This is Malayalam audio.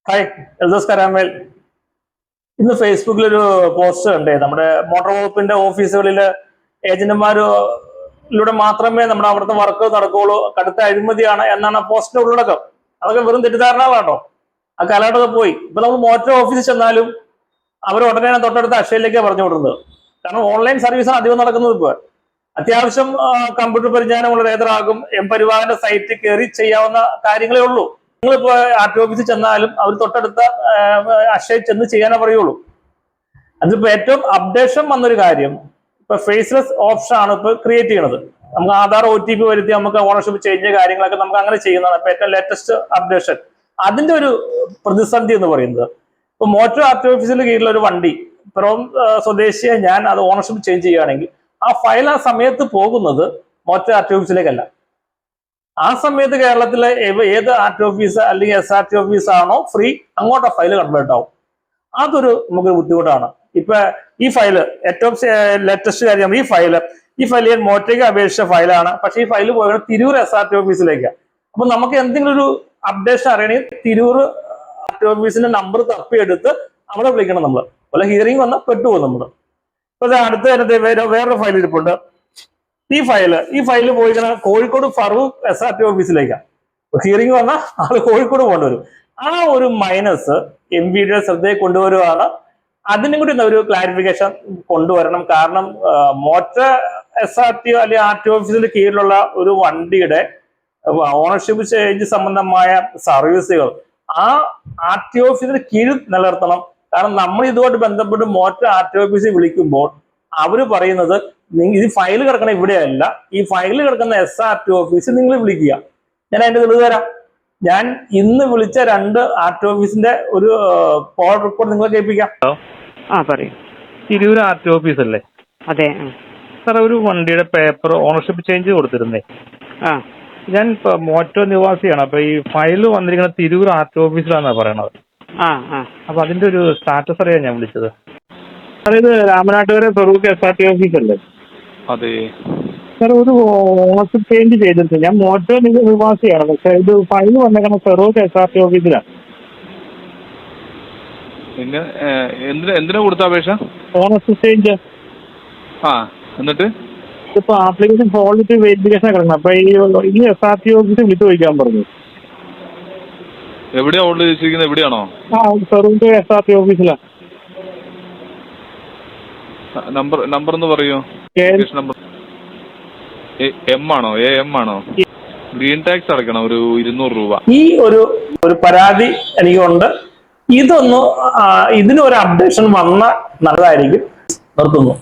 ഹായ്, എൽദോസ് കരാമേൽ. ഇന്ന് ഫേസ്ബുക്കിലൊരു പോസ്റ്റ് കണ്ടേ, നമ്മുടെ മോട്ടോർ വകുപ്പിന്റെ ഓഫീസുകളിൽ ഏജന്റുമാരിലൂടെ മാത്രമേ നമ്മുടെ അവിടുത്തെ വർക്ക് നടക്കുകയുള്ളൂ, കടുത്ത അഴിമതിയാണ് എന്നാണ് പോസ്റ്റിന്റെ ഉള്ളടക്കം. അതൊക്കെ വെറും തെറ്റിദ്ധാരണകളാട്ടോ. ആ കാലഘട്ടമൊക്കെ പോയി. ഇപ്പൊ നമ്മൾ മോട്ടോർ ഓഫീസിൽ ചെന്നാലും അവർ ഉടനെ തൊട്ടടുത്ത അക്ഷയയിലേക്കാണ് പറഞ്ഞു വിടുന്നത്. കാരണം ഓൺലൈൻ സർവീസാണ് അധികം നടക്കുന്നത്. ഇപ്പൊ അത്യാവശ്യം കമ്പ്യൂട്ടർ പരിജ്ഞാനമുള്ള ഏതൊരാൾക്കും എംപരിവാഹന്റെ സൈറ്റിൽ കയറി ചെയ്യാവുന്ന കാര്യങ്ങളേ ഉള്ളൂ. നിങ്ങളിപ്പോ ആർ ടി ഓഫീസിൽ ചെന്നാലും അവർ തൊട്ടടുത്ത അക്ഷയ ചെന്ന് ചെയ്യാനേ പറയുള്ളൂ. അതിപ്പോ ഏറ്റവും അപ്ഡേഷൻ വന്നൊരു കാര്യം, ഇപ്പൊ ഫേസ്ലെസ് ഓപ്ഷൻ ആണ് ഇപ്പൊ ക്രിയേറ്റ് ചെയ്യണത്. നമുക്ക് ആധാർ OTP വരുത്തി നമുക്ക് ഓണർഷിപ്പ് ചേഞ്ച് കാര്യങ്ങളൊക്കെ നമുക്ക് അങ്ങനെ ചെയ്യുന്നതാണ് ഇപ്പൊ ഏറ്റവും ലേറ്റസ്റ്റ് അപ്ഡേഷൻ. അതിന്റെ ഒരു പ്രതിസന്ധി എന്ന് പറയുന്നത്, ഇപ്പൊ മോട്ടോർ ആർ ടി ഓഫീസിന് കീഴിലുള്ള ഒരു വണ്ടി പിറവം സ്വദേശിയെ ഞാൻ അത് ഓണർഷിപ്പ് ചേഞ്ച് ചെയ്യുകയാണെങ്കിൽ ആ ഫയൽ ആ സമയത്ത് പോകുന്നത് മോട്ടോർ ആർ ടി ഓഫീസിലേക്കല്ല. ആ സമയത്ത് കേരളത്തിലെ ഏത് ആർ ടി ഓഫീസ് അല്ലെങ്കിൽ SRT ഓഫീസ് ആണോ ഫ്രീ, അങ്ങോട്ട് ഫയൽ കൺവേർട്ട് ആവും. അതൊരു നമുക്ക് ബുദ്ധിമുട്ടാണ്. ഇപ്പൊ ഈ ഫയല് ഏറ്റവും ലേറ്റസ്റ്റ് കാര്യം, ഈ ഫയൽ ഞാൻ മോട്ടോയ്ക്ക് അപേക്ഷിച്ച ഫയലാണ്. പക്ഷെ ഈ ഫയൽ പോയത് തിരൂർ SRT ഓഫീസിലേക്കാണ്. അപ്പൊ നമുക്ക് എന്തെങ്കിലും ഒരു അപ്ഡേഷൻ അറിയണമെങ്കിൽ തിരൂർ ആർ ടി ഓഫീസിന്റെ നമ്പർ തപ്പിയെടുത്ത് അവിടെ വിളിക്കണം നമ്മൾ. അതുപോലെ ഹിയറിംഗ് വന്നാൽ പെട്ടുപോകും നമ്മൾ. ഇപ്പൊ അടുത്ത വേറൊരു ഫയൽ ഇരിപ്പുണ്ട്. ഈ ഫയല് പോയിക്കണ കോഴിക്കോട് ഫറൂഖ് SRT ഓഫീസിലേക്കാണ്. ഹിയറിംഗ് വന്നാൽ ആള് കോഴിക്കോട് പോകേണ്ടി വരും. ആ ഒരു മൈനസ് MVD ശ്രദ്ധയിൽ കൊണ്ടുവരുവാണ്. അതിനും കൂടി ഒരു ക്ലാരിഫിക്കേഷൻ കൊണ്ടുവരണം. കാരണം മോട്ടോർ SRT അല്ലെങ്കിൽ ആർ ടി ഓഫീസിന്റെ കീഴിലുള്ള ഒരു വണ്ടിയുടെ ഓണർഷിപ്പ് ചേഞ്ച് സംബന്ധമായ സർവീസുകൾ ആ ആർ ടി ഓഫീസിന്റെ കീഴിൽ നിലനിർത്തണം. കാരണം നമ്മൾ ഇതുമായിട്ട് ബന്ധപ്പെട്ട് മോട്ടോർ ആർ ടി ഓഫീസിൽ വിളിക്കുമ്പോൾ അവര് പറയുന്നത് ഈ ഫയൽ കിടക്കണ ഇവിടെയല്ല, ഈ ഫയൽ കിടക്കുന്ന SRT ഓഫീസിൽ നിങ്ങൾ വിളിക്കുക. ഞാൻ അതിന്റെ തെളിവ് തരാം. ഞാൻ ഇന്ന് വിളിച്ച 2 ആർ ടി ഓഫീസിന്റെ ഒരു കോൾ റെക്കോർഡ് നിങ്ങളെ കേൾപ്പിക്കാം. പറയൂ. തിരൂർ ആർ ടി ഓഫീസ് അല്ലേ? അതെ സാർ, ഒരു വണ്ടിയുടെ പേപ്പർ ഓണർഷിപ്പ് ചേഞ്ച് കൊടുത്തിരുന്നേ. ഞാൻ ഇപ്പൊ മോറ്റോ നിവാസിയാണ്. അപ്പൊ ഈ ഫയൽ വന്നിരിക്കുന്ന തിരൂർ ആർ ടി ഓഫീസിലാന്നാ പറയണത്. അപ്പൊ അതിന്റെ ഒരു സ്റ്റാറ്റസ് അറിയാൻ ഞാൻ വിളിച്ചത്. അതായത് രാമനാട്ടുകര ഫറൂഖ് SRT ഓഫീസ് അല്ലേ? അതെ സാർ, ഒരു ഓണർഷിപ്പ് ചേഞ്ച് ചെയ്തിട്ട് ഞാൻ മോട്ടോ നിവാസിയാണ്. പക്ഷെ ഇത് ഫയൽ വന്നേക്കണം ഫറൂഖ് SRT ഓഫീസിലാണ്. എന്തിനാ കൊടുത്ത അപേക്ഷ? Ownership change. എന്നിട്ട് ഇപ്പൊ ആപ്ലിക്കേഷൻ ഫോളിട്ട് വെരിഫിക്കേഷൻ കിടക്കണം. അപ്പൊ ഈ SRT ഓഫീസിൽ വിളിച്ചു ചോദിക്കാൻ പറഞ്ഞു. എവിടെയാ ഓർഡർ ചെയ്തിരിക്കുന്നത്? എവിടെയാണോ? ഫറൂഖ് SRT ഓഫീസിലാണ്. നമ്പർ ഒന്ന് പറയൂ. നമ്പർ AM ആണോ? AM ആണോ? ഗ്രീൻ ടാക്സ് അടയ്ക്കണം, ഒരു 200 രൂപ. ഈ ഒരു പരാതി എനിക്കുണ്ട്. ഇതിനൊരു അപ്ഡേഷൻ വന്ന നല്ലതായിരിക്കും. നിർത്തുന്നു.